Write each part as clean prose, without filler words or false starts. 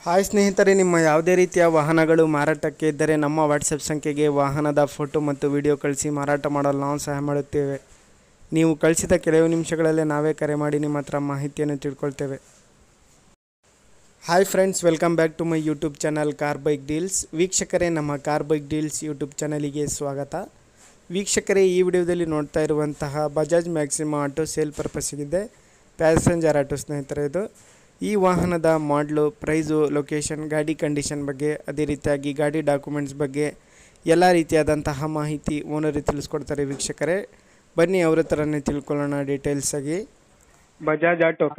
Hi ಸ್ನೇಹಿತರೆ, ನಿಮ್ಮ ಯಾವುದೇ ರೀತಿಯ ವಾಹನಗಳು ಮಾರಾಟಕ್ಕೆ ಇದ್ದರೆ ನಮ್ಮ ವಾಟ್ಸಪ್ ಸಂಖ್ಯೆಗೆ ವಾಹನದ ಫೋಟೋ ಮತ್ತು ವಿಡಿಯೋ ಕಳಿಸಿ ಮಾರಾಟ ಮಾಡಲು ನಾವು ಸಹಾಯ ಮಾಡುತ್ತೇವೆ. ನೀವು ಕಳಿಸಿದ ಕೆಲವು ನಿಮಿಷಗಳಲ್ಲೇ ನಾವೇ ಕರೆ ಮಾಡಿ ನಿಮ್ಮ ಹತ್ರ ಮಾಹಿತಿಯನ್ನು ತಿಳ್ಕೊಳ್ತೇವೆ. Hi friends, welcome back to my YouTube channel car bike deals. ವೀಕ್ಷಕರೇ, ನಮ್ಮ ಕಾರ್ ಬೈಕ್ ಡೀಲ್ಸ್ ಯೂಟ್ಯೂಬ್ ಚಾನಲಿಗೆ ಸ್ವಾಗತ. ವೀಕ್ಷಕರೇ, ಈ ವಿಡಿಯೋದಲ್ಲಿ ನೋಡ್ತಾ ಇರುವಂತಹ ಬಜಾಜ್ ಮ್ಯಾಕ್ಸಿಮಾ ಆಟೋ ಸೇಲ್ ಪರ್ಪಸ್ಸಿಗಿದೆ. ಪ್ಯಾಸೆಂಜರ್ ಆಟೋ ಸ್ನೇಹಿತರೆ. ಇದು ಈ ವಾಹನದ ಮಾಡಲು, ಪ್ರೈಸು, ಲೊಕೇಶನ್, ಗಾಡಿ ಕಂಡೀಷನ್ ಬಗ್ಗೆ, ಅದೇ ರೀತಿಯಾಗಿ ಗಾಡಿ ಡಾಕ್ಯುಮೆಂಟ್ಸ್ ಬಗ್ಗೆ ಎಲ್ಲ ರೀತಿಯಾದಂತಹ ಮಾಹಿತಿ ಓನರ್ ತಿಳಿಸ್ಕೊಡ್ತಾರೆ. ವೀಕ್ಷಕರೇ, ಬನ್ನಿ ಅವ್ರ ಹತ್ರನೇ ತಿಳ್ಕೊಳ್ಳೋಣ ಡೀಟೇಲ್ಸ್ ಆಗಿ. ಬಜಾಜ್ ಆಟೋ,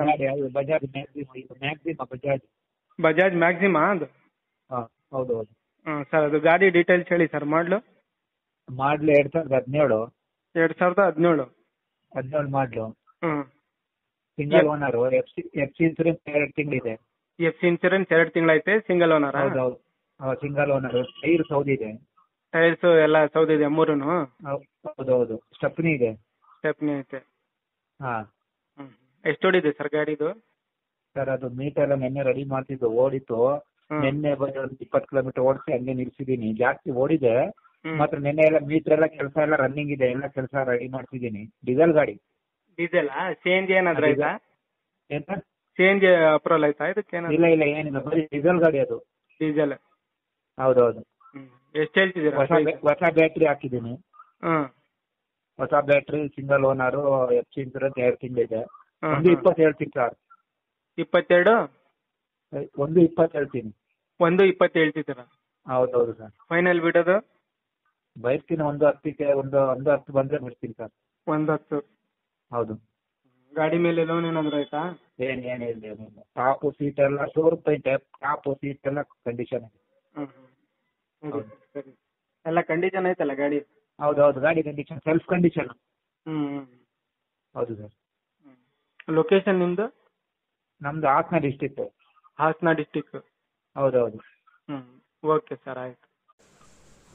ಬಜಾಜ್ ಮ್ಯಾಕ್ಸಿಮಾ ಅದು? ಹೌದು ಹೌದು. ಸರ್, ಅದು ಗಾಡಿ ಡೀಟೇಲ್ಸ್ ಹೇಳಿ ಸರ್. ಮಾಡಲು 2017 ಮಾಡಲು. Single owner. F C insurance 2 ತಿಂಗಳಿದೆ. ಎಫ್ ಸಿ ಇನ್ಸೂರೆನ್ಸ್ 2 ತಿಂಗಳೈತೆ. Single owner? ಹೌದು, ಸಿಂಗಲ್ ಓನರ್. ಟೈರ್ ಸೌದಿದೆ. ಟೈರ್ಸ್ ಎಲ್ಲ ಸೌದಿದೆ ಮೂರುನು? ಹೌದು. ಸ್ಟೆಪ್ನಿ ಇದೆ. ಸ್ಟೆಪ್ನಿ ಐತೆ. ಹಾ. ಎಷ್ಟು ಓಡಿದೆ ಸರ್ ಗಾಡಿದು? ಸರ್, ಅದು ಮೀಟರ್ ಎಲ್ಲ ನಿನ್ನೆ ರೆಡಿ ಮಾಡ್ತಿದ್ದು, ಓಡಿತ್ತು. ನಿನ್ನೆ ಬಂದು 20 ಕಿಲೋಮೀಟರ್ ಓಡಿಸಿ ಹಂಗೆ ನಿಲ್ಸಿದೀನಿ. ಜಾಸ್ತಿ ಓಡಿದೆ. ಮಾತ್ರ ನಿನ್ನೆ ಎಲ್ಲ ಮೀಟರ್ ಎಲ್ಲ ಕೆಲಸ ಎಲ್ಲ ರನ್ನಿಂಗ್ ಇದೆ. ಎಲ್ಲ ಕೆಲಸ ರೆಡಿ ಮಾಡ್ತಿದ್ದೀನಿ. ಡೀಸೆಲ್ ಗಾಡಿ. ಡೀಸೆಲ್? ಸಿ ಎನ್ ಜಿ ಏನಾದ್ರು ಆಯ್ತಾ? ಎಂತ? ಸಿ ಎನ್ ಜಿ ಅಪ್ರೂವಲ್ ಆಯ್ತಾ ಇದಕ್ಕೆ? ಇಲ್ಲ ಏನಿಲ್ಲ, ಬರೀ ಡೀಸೆಲ್ ಗಾಡಿ ಅದು. ಡೀಸೆಲ್? ಹೌದೌದು. ಎಷ್ಟು ಹೇಳ್ತಿದ್ದೀರಾ? ಹೊಸ ಬ್ಯಾಟ್ರಿ ಹಾಕಿದ್ದೀನಿ. ಹೊಸ battery, single owner, F C insurance 2 ತಿಂಗಳಿದೆ. 120 ಹೇಳ್ತೀನಿ ಸರ್. 22? 120 ಹೇಳ್ತೀನಿ. 120 ಹೇಳ್ತಿದ್ದೀರಾ? ಹೌದೌದು ಸರ್. ಫೈನಲ್ ಬಿಡೋದು? ಬೈಕ್ಕಿನ 110ಕ್ಕೆ 110 ಬಂದ್ರೆ ಬಿಡ್ತೀನಿ ಸರ್. 110? ಹೌದು. ಗಾಡಿ ಮೇಲೆ ಲೋನ್ ಏನಾದ್ರು ಆಯ್ತಾ? ಏನಿಲ್ಲ. ಟಾಪ್ ಸೀಟ್ ಎಲ್ಲ ₹100 ಟಾಪ್ ಸೀಟ್ ಎಲ್ಲ ಕಂಡೀಷನ್ ಇದೆ. ಸರಿ. ಎಲ್ಲ ಕಂಡೀಷನ್ ಐತಲ್ಲ ಗಾಡಿ? ಹೌದೌದು, ಗಾಡಿ ಕಂಡೀಷನ್, ಸೆಲ್ಫ್ ಕಂಡೀಷನ್. ಹೌದು ಸರ್. ಲೊಕೇಶನ್ ನಿಮ್ದು? ನಮ್ದು ಹಾಸನ ಡಿಸ್ಟಿಕ್. ಹಾಸನ ಡಿಸ್ಟಿಕ್? ಹೌದೌದು. ಓಕೆ ಸರ್, ಆಯಿತು.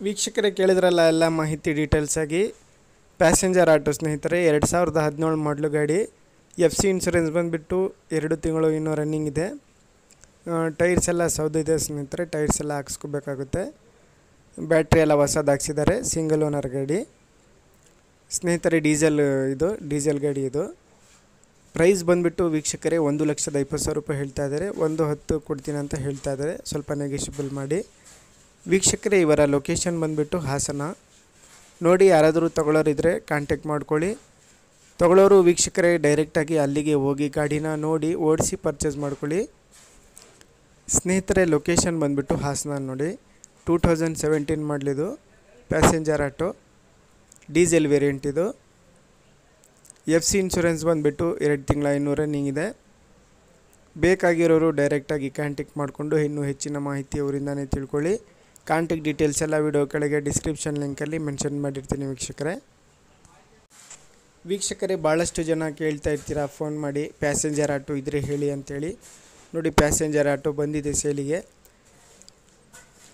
ವೀಕ್ಷಕರೇ, ಕೇಳಿದ್ರಲ್ಲ ಎಲ್ಲ ಮಾಹಿತಿ ಡೀಟೇಲ್ಸ್ ಆಗಿ. ಪ್ಯಾಸೆಂಜರ್ ಆಟೋ ಸ್ನೇಹಿತರೆ, 2017 ಮಾಡಲು ಗಾಡಿ. ಎಫ್ ಸಿ ಇನ್ಸೂರೆನ್ಸ್ ಬಂದುಬಿಟ್ಟು 2 ತಿಂಗಳು ಇನ್ನೂ ರನ್ನಿಂಗ್ ಇದೆ. ಟೈರ್ಸ್ ಎಲ್ಲ ಸೌದಿದೆ ಸ್ನೇಹಿತರೆ. ಟೈರ್ಸ್ ಎಲ್ಲ ಹಾಕ್ಸ್ಕೋಬೇಕಾಗುತ್ತೆ. ಬ್ಯಾಟ್ರಿ ಎಲ್ಲ ಹೊಸದು ಹಾಕ್ಸಿದ್ದಾರೆ. ಸಿಂಗಲ್ ಓನರ್ ಗಾಡಿ ಸ್ನೇಹಿತರೆ. ಡೀಸೆಲ್ ಗಾಡಿ ಇದು. ಪ್ರೈಸ್ ಬಂದುಬಿಟ್ಟು ವೀಕ್ಷಕರೇ ₹1,20,000 ಹೇಳ್ತಾ ಇದ್ದಾರೆ. 110 ಕೊಡ್ತೀನಿ ಅಂತ ಹೇಳ್ತಾ ಇದ್ದಾರೆ. ಸ್ವಲ್ಪ ನೆಗೆಷಿಬಲ್ ಮಾಡಿ. ವೀಕ್ಷಕರೇ, ಇವರ ಲೊಕೇಶನ್ ಬಂದುಬಿಟ್ಟು ಹಾಸನ. ನೋಡಿ, ಯಾರಾದರೂ ತಗೊಳ್ಳೋರಿದ್ದರೆ ಕಾಂಟ್ಯಾಕ್ಟ್ ಮಾಡ್ಕೊಳ್ಳಿ. ತಗೊಳ್ಳೋರು ವೀಕ್ಷಕರೇ ಡೈರೆಕ್ಟಾಗಿ ಅಲ್ಲಿಗೆ ಹೋಗಿ ಗಾಡಿನ ನೋಡಿ ಓಡಿಸಿ ಪರ್ಚೇಸ್ ಮಾಡ್ಕೊಳ್ಳಿ. ಸ್ನೇಹಿತರೆ, ಲೊಕೇಶನ್ ಬಂದುಬಿಟ್ಟು ಹಾಸನ. ನೋಡಿ, 2017 ಮಾಡಲಿದು ಪ್ಯಾಸೆಂಜರ್ ಆಟೋ, ಡೀಸೆಲ್ ವೇರಿಯಂಟ್ ಇದು. ಎಫ್ ಸಿ ಇನ್ಸೂರೆನ್ಸ್ ಬಂದುಬಿಟ್ಟು 2 ತಿಂಗಳ ಇನ್ನೂ ರನ್ನಿಂಗ್ ಇದೆ. ಬೇಕಾಗಿರೋರು ಡೈರೆಕ್ಟಾಗಿ ಕಾಂಟ್ಯಾಕ್ಟ್ ಮಾಡಿಕೊಂಡು ಇನ್ನೂ ಹೆಚ್ಚಿನ ಮಾಹಿತಿ ಅವರಿಂದನೇ ತಿಳ್ಕೊಳ್ಳಿ. ಕಾಂಟ್ಯಾಕ್ಟ್ ಡೀಟೇಲ್ಸ್ ಎಲ್ಲ ವಿಡಿಯೋ ಕೆಳಗೆ ಡಿಸ್ಕ್ರಿಪ್ಷನ್ ಲಿಂಕಲ್ಲಿ ಮೆನ್ಷನ್ ಮಾಡಿರ್ತೀನಿ ವೀಕ್ಷಕರೇ. ಭಾಳಷ್ಟು ಜನ ಕೇಳ್ತಾ ಇರ್ತೀರಾ ಫೋನ್ ಮಾಡಿ, ಪ್ಯಾಸೆಂಜರ್ ಆಟೋ ಇದ್ರೆ ಹೇಳಿ ಅಂತೇಳಿ. ನೋಡಿ, ಪ್ಯಾಸೆಂಜರ್ ಆಟೋ ಬಂದಿದೆ ಸೇಲಿಗೆ.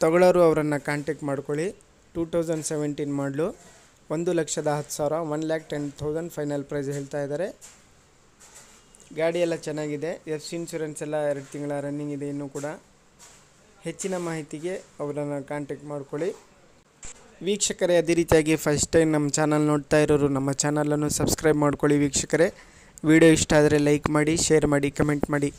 ತಗೊಳ್ಳೋರು ಅವರನ್ನು ಕಾಂಟ್ಯಾಕ್ಟ್ ಮಾಡ್ಕೊಳ್ಳಿ. 2017 ಮಾಡಲು, 1,10,000 1,10,000 ಫೈನಲ್ ಪ್ರೈಸ್ ಹೇಳ್ತಾ ಇದ್ದಾರೆ. ಗಾಡಿ ಎಲ್ಲ ಚೆನ್ನಾಗಿದೆ. ಎಫ್ ಸಿ ಇನ್ಸೂರೆನ್ಸ್ ಎಲ್ಲ 2 ತಿಂಗಳ ರನ್ನಿಂಗ್ ಇದೆ ಇನ್ನೂ ಕೂಡ. ಹೆಚ್ಚಿನ ಮಾಹಿತಿಗೆ ಅವರನ್ನು ಕಾಂಟ್ಯಾಕ್ಟ್ ಮಾಡ್ಕೊಳ್ಳಿ. ವೀಕ್ಷಕರೇ, ಅದೇ ರೀತಿಯಾಗಿ ಫಸ್ಟ್ ಟೈಮ್ ನಮ್ಮ ಚಾನಲ್ ನೋಡ್ತಾ ಇರೋರು ನಮ್ಮ ಚಾನಲನ್ನು ಸಬ್ಸ್ಕ್ರೈಬ್ ಮಾಡ್ಕೊಳ್ಳಿ. ವೀಕ್ಷಕರೇ, ವಿಡಿಯೋ ಇಷ್ಟ ಆದರೆ ಲೈಕ್ ಮಾಡಿ, ಶೇರ್ ಮಾಡಿ, ಕಮೆಂಟ್ ಮಾಡಿ.